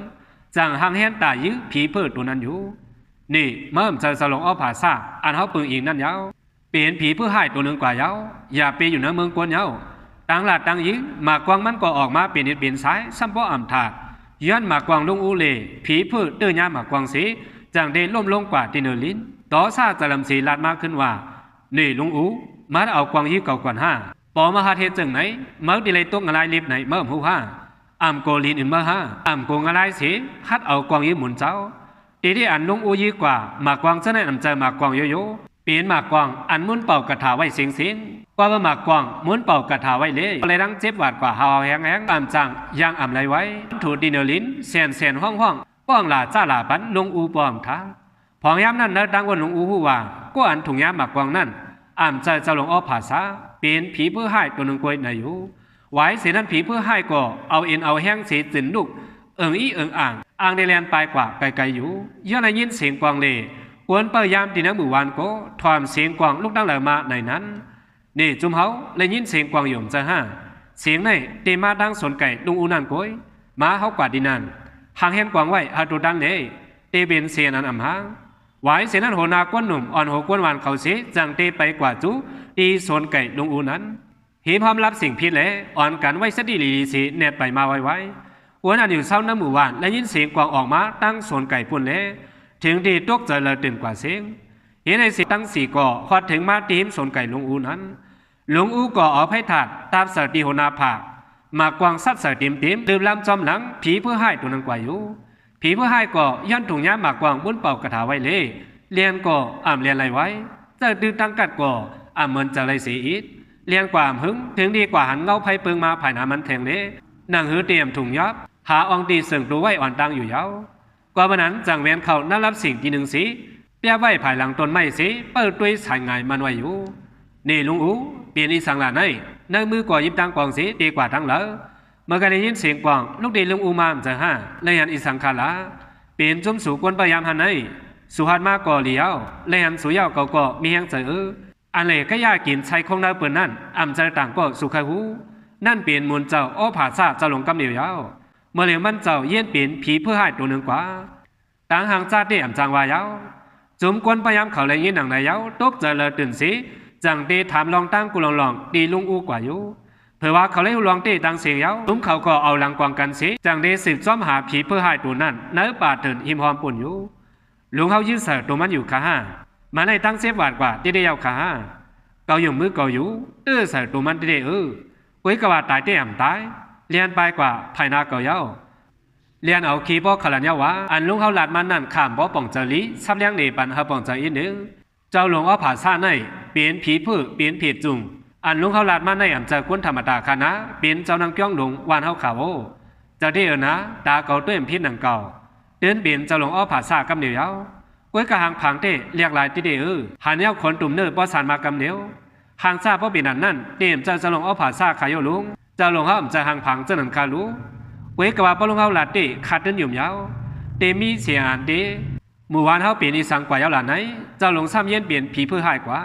จังหางแหนตายยื้อผีเพื่อตัวนั้นอยู่นี่เมื่อเจอสลงอ้อผาซาอันเขาปืนอีกนั่นยาวเปลี่ยนผีเพื่อให้ตัวหนึ่งกว่ายาวอย่าไปอยู่ในเมืองกวนยาวตั้งหลัดตั้งยื้อมากวางมันก็ออกมาเปลี่ยนเปลี่ยนสายซ้ำป้ออ่ำถาดย้อนมากวางลุงอูเล่ผีเพื่อเตื้อยามากวางสีจังได้ล่มลงกว่าติเนอลินต่อซาจะลำสีลาดมากขึ้นว่านี่ลุงอูมาเอากวางยื้อเก่ากว่าห้าปอมาหาเทจังไหนเมื่อดีเลยตกอะไรรีบไหนเมื่อหูห้าอ่ำโกลินอื่นเมื่อห้าอ่ำโกงอะไรสิฮัดเอากวางยื้อหมุนเจ้าตีที่อันลุงอูยื้อกว่ามากวางเสนออ่ำเจอมากวางโยเปลี่ยนมากวางอันมุนเป่ากระถาไว้เสียงกว่าหมากกวางมุนเป่ากระถาไว้เลยอะไรดังเจ็บหวาดกว่าหาวแหงอ่ำจังย่างอ่ำไรไว้ถูดินเนอลินเสียนห้องป้องหลาจ้าหลาปันลุงอูปอมท้าพองย้ำนั่นเนื้อดังว่าลุงอูหูว่าก็อันถุงย้ำหมากกวางนั่นอ่ำเจ้าหลงอ้อผาซาเป็นผีเพื่อให้ตัวหนึ่งกวยในอยู่ไว้เสียนั้นผีเพื่อให้ก็เอาเอ็นเอาแห้งเสียจินลูกอ่างในแลนปลายกว่าไกลอยู่ย้อนในยินเสียงกวางเล่กวนเปิดยามตีน้ำมือวานก็ถอมเสียงกวางลูกดังเหล่ามาในนั้นนี่จุ่มเขาเลยยินเสียงกวางหย่อมจะห้าเสียงในเตมาดังสนไก่ลุงอูนันก้อยมาเขากว่าดินันหางแห้งกวางไว้หาตัวดังเลยเตเป็นเสียนันอ่ำหางไว้เสียนั้นโหนากวนหนุ่มอ่อนหัวกวนวานเขาเสียจังเตไปกว่าจูตีสนไก่ลุงอูนั้นเห็นพร้อมรับสิ่งพิษและอ่อนกันไว้สติลีสีเน็ตไปมาไว้วันอันอยู่เศร้าน้ำหมู่วานและยินเสียงกวางออกมาตั้งสนไก่ปุ่นเละถึงดีตกใจเลยตื่นกว่าเสียงเห็นในสิตั้งสี่ก่อพอถึงมาตีมสนไก่ลุงอูนั้นลุงอูก่อเอาไพ่ถาดตามสติโหนาผากมากวางซัดใส่ติมดื่มลำจอมหลังผีเพื่อให้ตัวนั้นกว่าอยู่ผีเพื่อให้ก่อย้อนถุงย้ำมากวางบุ้นเป่ากระถาไว้เลยเลียนก่ออ่ำเลียนไรไว้จะดื้อตั้งกัดก่ออ่ำเหมือนจะไรสีอิดเลียนกว่าหึงถึงดีกว่าหันเงาไพ่เปิงมาภายหน้ามันแทงเละนางหือเตรียมถุงยับหาองตีเสื่องตัวไว้อ่อนตังอยู่ยาวกว่าวันนั้นจังเวียนเขานั่งรับสิ่งที่หนึ่งสีเปียไว้ภายหลังต้นไม้สีเปิดด้วยสายงายมันไว้อยู่ นี่ลุงอูเปลี่ยนอีสังหลานในมือก่อยิบตังกวางสีดีกว่าทั้งเหลอเมื่อการได้ยินเสียงกวางลูกดีลุงอูมามจะห้าเลยหันอีสังขาลาเปลี่ยนจุ่มสู่กวนพยายามหันในสุหันมาก่อเลี้ยวเลยหันสู่ยาวเก่ามีแหงเจออันเล่ก็ยากินใช้คงนาเปิดนั่นอ่ำใจต่างก็สุขหูนั่นเปลี่ยนมูลเจ้าอ้อผาซาเจ้าหลงกำเหนียวยาวเมื่อเหลียวมันเจ้าเย็นเปลี่ยนผีเพื่อให้ตัวหนึ่งกว่าต่างหางจ้าได้อ่ำจางวายาวจุ่มกวนพยายามเขาเลยยินหนังนายาวตกใจเลยตื่นสีจังตีถามลองตั้งกูลองดีลุงอูกว่าอยู่เผื่อว่าเขาเลยลองตีตั้งเสียงยาวตุ้มเขาก็เอาหลังกวางกันสีจังตีสืบซ้อมหาผีเพื่อให้ตัวนั้นเนื้อป่าตื่นหิมหอมปุ่นอยู่ลุงเขายืดเสือตัวมันอยู่ขาห้ามาในตั้งเสียบหวานกว่าที่ได้ยาวขาห้าเกาอยู่มือเกาอยู่เสือตัวมันที่ได้กุ้ยกว่าตายเตี้ยมตายเลียนไปกว่าภายนาเกาเย้าเลียนเอาขี้บ่ขลันเย้าว่าอันลุงเขาหลาดมันนั่นข้ามบ่ป่องเจริซับเลี้ยงเนปันเขาป่องเจรินึงเจ้าหลวงเอาผ่าซ่าในเปลี่ยนผีเพื่อเปลี่ยนผีจุงอันลุงเขาหลาดมันในอ่ำเจอก้นธรรมดาคณะเปลี่ยนเจ้านางเกี้ยงหลงวานเขาขาวจะได้นะตาเกาด้วยพิษหนังเก่าเดินเปลี่ยนเจ้าหลวงเอาผ่าซ่ากำเหนียวเย้ากุ้ยกระหังผังเตเรียกลายที่ได้หันเย้าขนตุ่มเนื้อป้อสานมากำเหนียวหางซ่าเพราะเป็นนั่นเตรียมเจ้าหลวงเอาผ่าซ่าขายโยลุงเจ้าหลวงเขาอ่ำเจอหางผังเจ้าหนังคาลูเวกว่าปลุงเขาหลาดเตขาดเดินอยู่ยาวเตมีเสียอันเดเมื่อวานเขาเปลี่ยนอีสังกว่ายาวหลานไหนเจ้าหลวงซ้ำเย็นเปลี่ยนผีเพื่อหายกว่า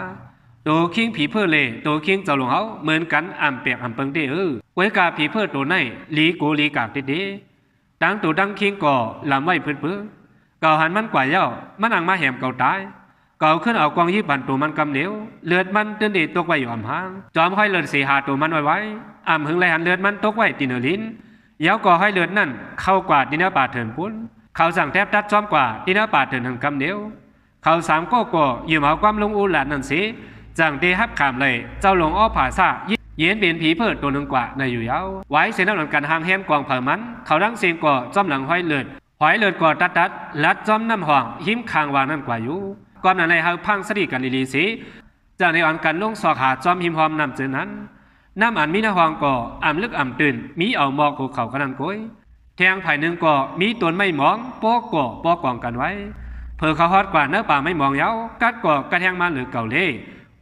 ตัวคิงผีเพื่อเล่ตัวคิงเจ้าหลวงเขาเหมือนกันอ่ำเปียกอ่ำเปิงเดเวกาผีเพื่อตัวไหนลีโกลีกากเดดังตัวดังคิงก่อลำไว้เพื่อเก่าหันมันกว่ายาวมันอ่างมาแหมเก่าตายเก่าขึ้นเอากองยี่ปันตัวมันกำเหนียวเลือดมันเตือนเดตกไว้อยู่อ่ำหางจอมห้อยเลือดสีหาตัวมันไว้อ่ำหึงไรหันเลือดมันตกไว้ตีเนลิ้นเย้าก่อให้เลือดนั่นเข้ากว่าดินป่าเถินปุ้นเขาสั่งแทบตัดจอมกว่าดินป่าเถินหนึ่งกำเดียวเขาสามก็ยืมเอาความลงอูหลานนั่นสิจังได้ฮับขามเลยเจ้าหลงอ้อผาซาเย็นเปลี่ยนผีเพิดตัวหนึ่งกว่าในอยู่เย้าไว้เสียน้ำหลังกันหางแฮมกองเผามันเขาดังเสียงก่อจอมหลังห้อยเลือดก่อตัดลัดจอมน้ำห่องหิ้มคางวางนั่นกว่าอยู่ก่อนนั้นในเขาพังสติกันลีสีจากในอันกันลงสอกหาจอมหิมหอมนำเจอนั้นน้ำอันมีน้ำหองก่ออ่ำลึกอ่ำตื่นมีเอาหมอกเขาขนาดก้อยแทงไผ่หนึ่งก่อมีตนไม่มองโป๊กก่อปอกองกันไว้เผื่อเขาฮอดกว่าเนื้อป่าไม่มองเย้ากัดก่อกระแทงมาหรือเก่าเล่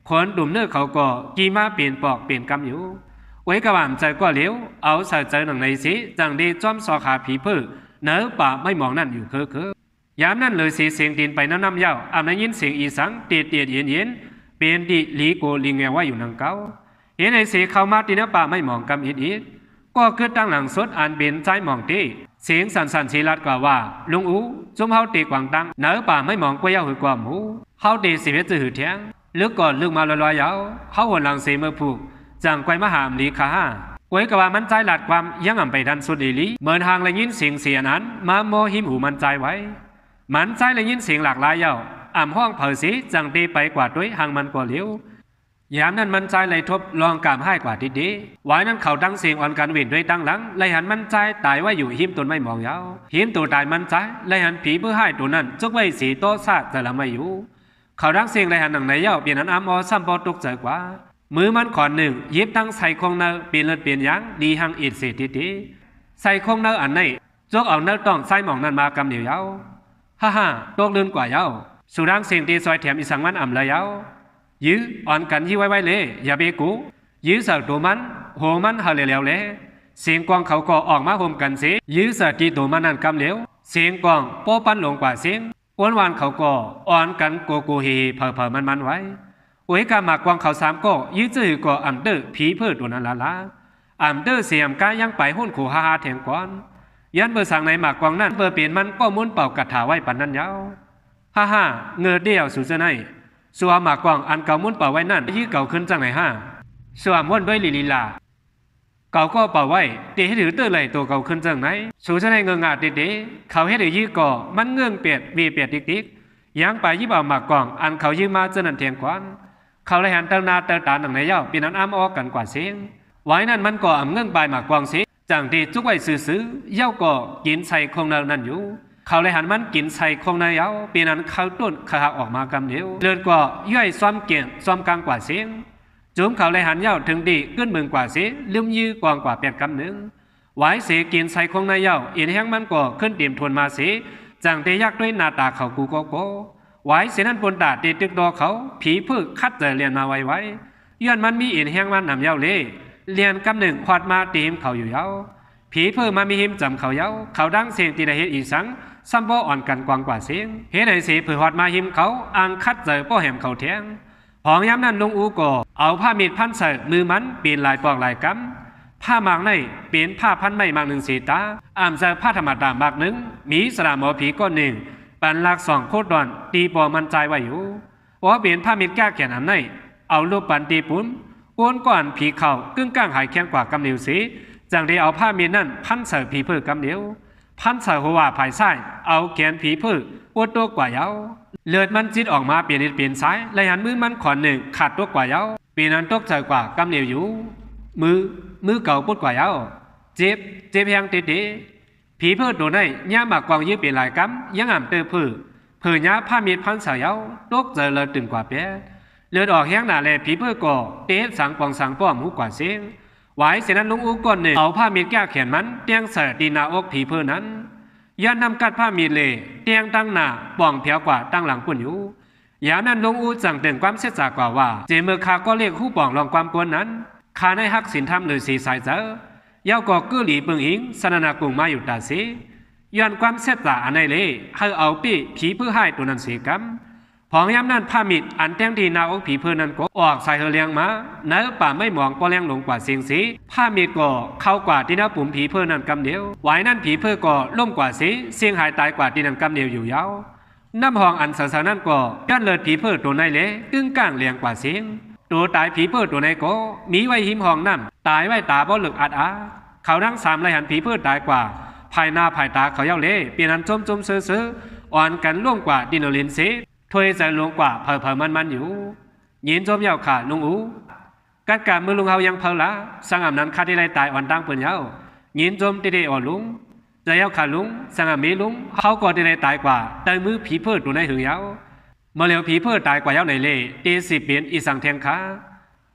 คนดุมเนื้อเขาก่อกีมาเปลี่ยนปอกเปลี่ยนกำอยู่ไว้กระหว่างใจก็เลี้ยวเอาใส่ใจหนังในสีจังดีจอมสอขาผีเพื่อเนื้อป่าไม่มองนั่นอยู่คือยามนั่นเลยเสียงดินไปน้ำเย้าอ่ำได้ยินเสียงอีสังเตียเย็นเป็นดิลีโกลิงแงว่าอยู่นังเก้าเห็นไอ้เสียเข้ามาที่เนื้อป่าไม่มองกำอีกก็คือตั้งหลังสดอันเป็นใจมองตีเสียงสันสีรัดกว่าว่าลุงอูจุ่มเฮาตีกวางตังเนื้อป่าไม่มองก็ยาวหือกว่าหมูเฮาตีสิเวจือเทียงลึกก่อนลึกมาลอยๆยาวเฮาหัวหลังเสียเมื่อผูกจังไกวมหามลีขาไว้กว่ามันใจหลัดความยังอ่ำไปดันสุดอีลีเหมือนทางเลยยินเสียงเสียนั้นมาโมหิมหูมันใจไว้มันใจเลยยินเสียงหลากหลายยาวอ่ำห้องเผอสีจังตีไปกว่าด้วยหางมันกว่าเลี้ยวยามนั้นมันใจเลยทบลองกามให้กว่าดีๆไว้นั้นเขาตั้งเสียงอ่อนกันเวียนด้วยตั้งหลังเลยหันมันใจตายไว้อยู่หิมตนไม่มองยาวหิมตัวตายมันใจเลยหันผีเพื่อให้ตัวนั้นจกไว้สีโตซาแต่ละไม่อยู่เขาตั้งเสียงเลยหันหนังในเย้าเปลี่ยนนั้นอ้ำอซ้ำปอตกใจกว่ามือมันขอนหนึ่งยิบตั้งใส่คงเนอเปลี่ยนเลือดเปลี่ยนยังดีหังอิดเสียทีใส่คงเนออันไหนจกเอาเนอต้องใส่หมองนั้นมากำเหนียวยาวฮ่าตกเลื่อนกว่ายาวสุดังเสียงตีซอยแถมอีสังมันอ่ำเลยยาวยื้ออ่อนกันยี่ไว้เลยอย่าเบกูยื้อเสือตัวมันโหมันหาเหลวเลยเสียงกองเขาก็ออกมาโฮมกันสิยื้อเสือตีตัวมันนั่นกำเหลวเสียงกองโป๊ปั้นลงกว่าเสียงอ้วนวานเขาก็อ่อนกันโกเฮเผอมันไว้โอ้ยกามากวางเขาสามก็ยื้อจื้อก็อ่ำเด้อผีเพื่อตัวนั้นละอ่ำเด้อเสียมกายังไปหุ่นขู่ฮ่าแทงก้อนยันเบอร์สั่งในหมากกวางนั่นเบอร์เปลี่ยนมันก็มุนเป่ากระถาไว้ปันนั้นยาวฮ่าเงือเดียวสู่เจไนสัวหมากกวางอันเก่ามุนเป่าไว้นั่นยื้อเก่าขึ้นจังไหนสัวม้วนด้วยลีลาเก่าก็เป่าไว้ตีให้ถือเตื้อเลยตัวเก่าขึ้นจังไหนสู่เจไนเงืองาเด็ดเขาให้ถือยื้อก่อมันเงืองเปียดวีเปียดติ๊กยังไปยิบเอาหมากกวางอันเขายื้อมาเจนันเทียงกวนเขาเลยหันเตนาเตตาหนังในเย้าปีนั้นอ้ำออกกันกว่าเสียงไว้นั่นมันก็อ่ำเงื่องใบหมากกวางสิจังที่จุกไว้ซื้อเย้าก็กินใส่คงเนินนั่นอยู่เขาเลยหันมันกินใส่คงในเย้าปีนั้นเขาต้นขาออกมากำเดียวเลือดก็ย่อยซ้อมเกี่ยนซ้อมกลางกว่าเสียงจุ่มเขาเลยหันเย้าถึงดีขึ้นเมืองกว่าเสียลืมยื้อกวางกว่า8 กำหนึ่งไว้เสียกินใส่คงในเย้าอินแห้งมันก็ขึ้นเตรียมทวนมาเสียจังที่ยักด้วยหน้าตาเขากูโกไว้เสียนั้นปนตาตีตึกดอเขาผีพึ่งคัดเจอเรียนมาไว้ ย้อนมันมีอินแห้งมันนำเย้าเล่เรียนกำหนึ่งควาดมาตีมเขาอยู่เย้าผีเพิ่มมามีหิมจำเขาเย้าเขาดังเสียงตีได้เฮ็ดอีสังซ้ำบ่อ่อนกันกว่างกว่าเสียงเฮ็ดให้เสียเผื่อฮอดมาหิมเขาอ่างคัดเจอป้อแหมเขาแทงหองย้ำนั้นลุงอูก็เอาผ้ามีดพันใส่มือมันปีนลายปอกลายกำผ้ามากในเป็นผ้าพันไม่มากหนึ่งสีตาอ่ามเจอผ้าธรรมดามากหนึ่งมีสระหมอผีก้อนหนึ่งปันหลักสองโคตรดอนตีปอมันใจไว้อยู่ว่าเปลี่ยนผ้ามีดแก้แขนอันในเอาลูกปันตีปุ้นอ้วนก่อนผีเข่ากึ่งก้างหายแข็งกว่ากำเหนียวสีจังได้เอาผ้ามีดนั่นพันใส่ผีเพื่อกำเหนียวพันใส่หัวภายซ้ายเอาแขนผีเพื่อปวดตัวกว่าเย้าเลือดมันจิตออกมาเปลี่ยนนิดเปลี่ยนซ้ายเลยหันมือมันขอนหนึ่งขาดตัวกว่าเย้าปีนั้นตกใจกว่ากำเหนียวอยู่มือเก่าปวดกว่าเย้าเจ็บแหงติดผีเพื่อตัวในย่ามากกวางยื้อเปลี่ยนหลายกำยังอ่ำเตอเพื่อย่าผ้ามีดพันใส่เย้าตกใจเลยตื่นกว่าเป๊ะเลือดออกแห้งหนาแลผีเพื่อก่อเตะสังปองสังป้อมหูกว่าเสียงไหวเสียนั้นลุงอูก่อนหนึ่งเอาผ้ามีดแก้แขนมันเตียงใส่ตีนาอกผีเพื่อนั้นย้อนนำกัดผ้ามีดเลยเตียงตั้งหน้าป่องเพียวกว่าตั้งหลังปุ่นอยู่ยามนั้นลุงอูจังเตือนความเสียใจกว่าเจมือคาก็เรียกคู่ป่องลองความกวนนั้นคาในฮักสินทำหรือสีสายเจอยาวก่อกือหลีปึงหิงสนนากุงมาอยู่ตาสีย้อนความเสียใจอันไหนเลยให้เอาปีผีเพื่อให้ตัวนั้นเสียกำผองย้ำนั้นผ้ามิดอันแต้งที่นาอกผีเพื่อนั้นก็ออกใส่เฮเลียงมาเนื้อป่าไม่มองก็แรงลงกว่าเสียงสีผ้ามิดก็เข้ากว่าที่นาปุ่มผีเพื่อนั้นกำเดียวไหวนั้นผีเพื่อก็ล่มกว่าสีเสียงหายตายกว่าที่นั้นกำเดียวอยู่ยาวน้ำหองอันสาวนั้นก็ย้อนเลิศผีเพื่อตัวในเละกึ่งก้างเลียงกว่าเสียงตัวตายผีเพื่อตัวในก็มีไว้หิมหองน้ำตายไว้ตาบ่หลึกอัดเขาดังสามไรหันผีเพื่อตายกว่าภายหน้าภายตาเขาเย้าเล่เปลี่ยนอันจมซื้ออ่อนกันล่วงกว่าดินโนลินสีถวยใจลงกว่าเผอมันอยู่ยินจมยาวขาลุงอูกัดการมือลุงเฮายังเผาละสังอำนั้นคาที่ไรตายอ่อนดังเปิ่นยาวยินจมติเดอ่อนลุงใจยาวขาลุงสังอำมีลุงเขาก็ที่ไรตายกว่าแต่มือผีเพื่อตัวในหึงยาวเมื่อเร็วผีเพื่อตายกว่ายาวในเล่ตีสิเปลี่ยนอีสังแทงขา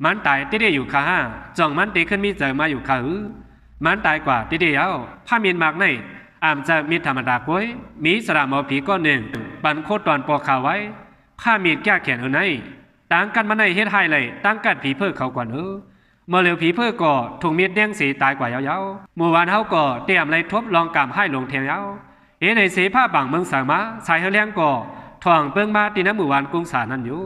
มันตายติเดอยู่ขาห้าจ่องมันตีขึ้นมีเจอมาอยู่ขามันตายกว่าติเดยาวผ้ามีนมากในอามจะมีธรรมดาก้อยมีสระหมอผีก้อนหนึ่งปันโคตรตอนปอข่าวไว้ผ้ามีดแก้แขนในต่างกันมาในเฮ็ดให้เลยตั้งกัดผีเพื่อเขาก่อนเมื่อเร็วผีเพื่อก่อถุงมีดแดงสีตายกว่ายาวๆเมื่อวานเฮาก่อเตรียมไรทบลองกำให้ลงเทียงยาวเฮ็ดในเสผ้าบังเมืองสางมาสายเฮเลียงก่อถ่วงเปิ้งมาตีน้ำหมู่วานกรุงสานั่นอยู่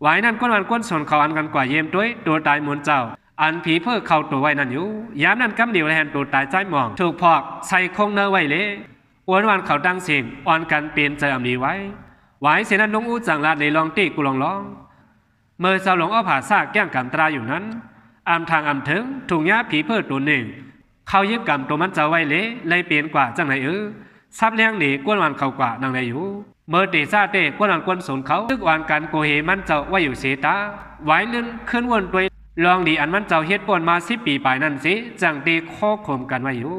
ไว้นั่นก้นวันก้นส่วนเขาอันกันกว่าเยี่ยมด้วยตัวตายมนเจ้าอันผีเพื่อเข้าตัวไว้นั่นอยู่ยามนั้นกำเดียวแลนตัวตายใจมองถูกพอกใส่คงเนอไว้เลยวันเขาดังเสียงอ่อนกันเปลี่ยนใจอำนีไว้เสียนั้นน้องอู้จังลาดในลองตีกูลองเมื่อสาวหลงเอาผ่าซากแก้งกำตราอยู่นั้นอำทางอำถึงถุงยาผีเพื่อตัวหนึ่งเขายึดกำตัวมันจะไว้เลยเปลี่ยนกว่าจังไหนซับเลี้ยงหนีกวนวันเขากว่านางในอยู่เมื่อตีซาเต้กวนวันกวนสนเขาตึกวันกันโกเฮมันเจ้าไว้อยู่เสียตาไว้ลื่นขึ้นวนตัวลองดีอันมันเจ้าเฮ็ดปนมา10 ปีปลายนั่นสิจังตีข้อข่มกันไว้อยู่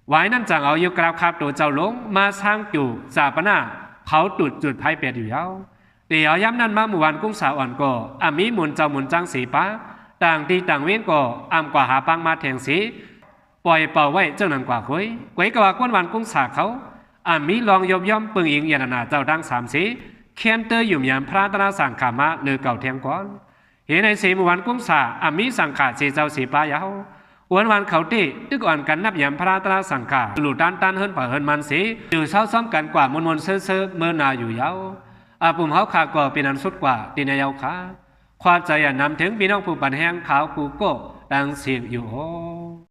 ไว้นั่นจังเอาอยู่กราบคาบตัวเจ้าหลงมาสร้างจู่จาปนาเขาจุดไพ่เป็ดอยู่ยาวเดี๋ยวย้ำนั้นมาหมู่วันกุ้งสาวอ่อนก็มีหมุนเจ้าหมุนจังสีป้าต่างตีต่างเว้นก็กว่าหาปังมาแทงสีปล่อยเป่าไว้เจ้านั้นกว่าคุยกว่าก้นวันกุ้งสาเขามีลองยบย่อมปึงอิงยานาเจ้าดัง3 สีเคียนเตอร์อยู่ยามพระตนาสังขามาหรือเก่าแทงก้อนเห็นในสีหมู่วันกุ้งสามีสังขาสีเจ้าสีป้ายาววันเขาตีตึกอ่อนกันนับยามพระตนาสังขาหลุดด้านเฮิรนเผาเฮิรนมันสีอยู่เศร้าซ้อมกันกว่ามนเซ่อเมื่อนาอยู่ยาวปุ่มเขาขาก่อเป็นอันสุดกว่าตีนายาวขาความใจนำถึงพี่น้องผู้ปันแห้งขาวกูโก้ดังเสียงอยู่